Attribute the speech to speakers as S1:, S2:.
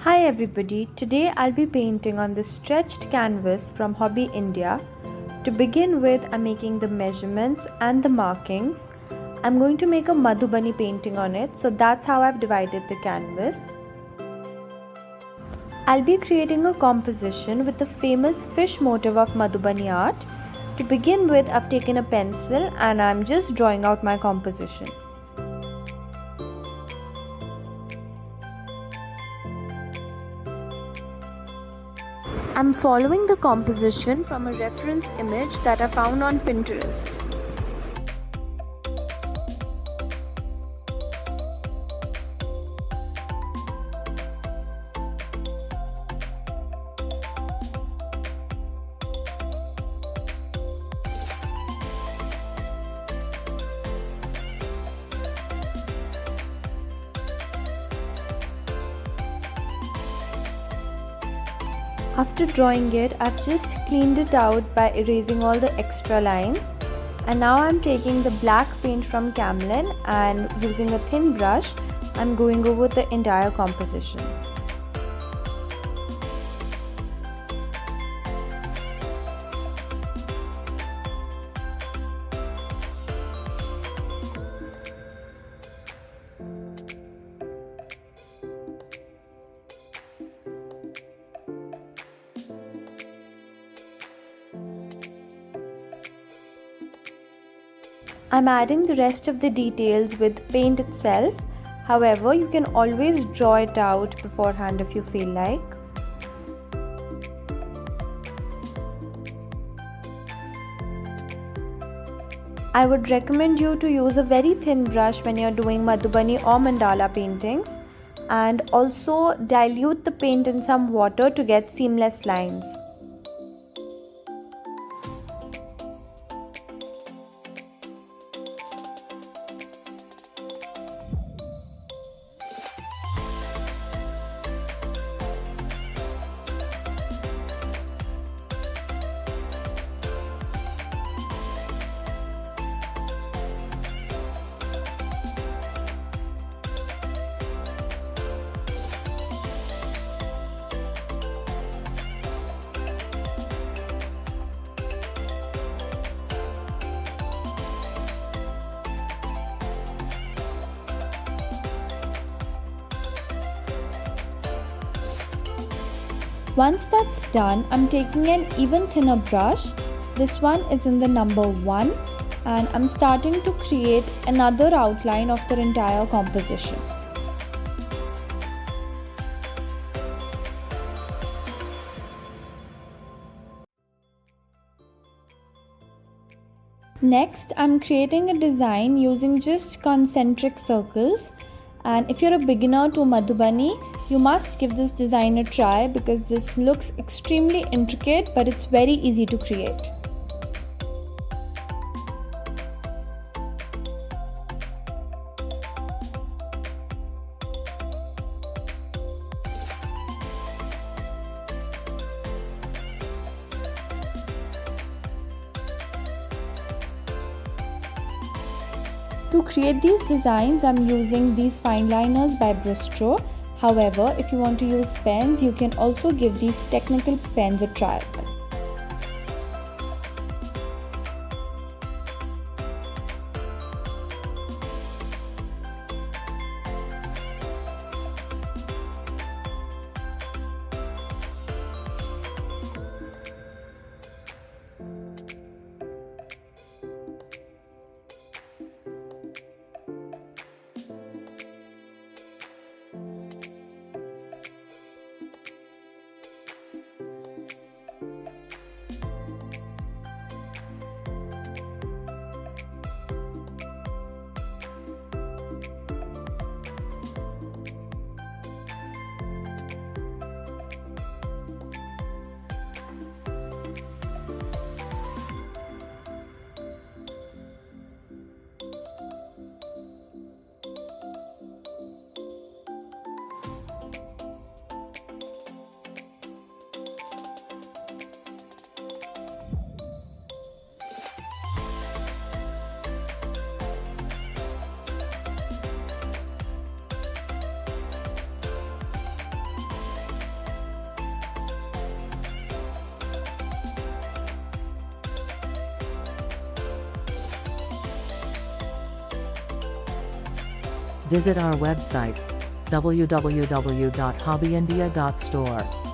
S1: Hi everybody, today I'll be painting on this stretched canvas from HobbyIndia. To begin with, I'm making the measurements and the markings. I'm going to make a Madhubani painting on it, so that's how I've divided the canvas. I'll be creating a composition with the famous fish motif of Madhubani art. To begin with, I've taken a pencil and I'm just drawing out my composition. I'm following the composition from a reference image that I found on Pinterest. After drawing it, I've just cleaned it out by erasing all the extra lines. And now I'm taking the black paint from Camelin and using a thin brush, I'm going over the entire composition. I'm adding the rest of the details with paint itself. However, you can always draw it out beforehand if you feel like. I would recommend you to use a very thin brush when you're doing Madhubani or mandala paintings, and also dilute the paint in some water to get seamless lines. Once that's done, I'm taking an even thinner brush. This one is in the number 1 and I'm starting to create another outline of the entire composition. Next, I'm creating a design using just concentric circles, and if you're a beginner to Madhubani, you must give this design a try because this looks extremely intricate, but it's very easy to create. To create these designs, I'm using these fine liners by Brustro. However, if you want to use pens, you can also give these technical pens a try.
S2: Visit our website www.hobbyindia.store.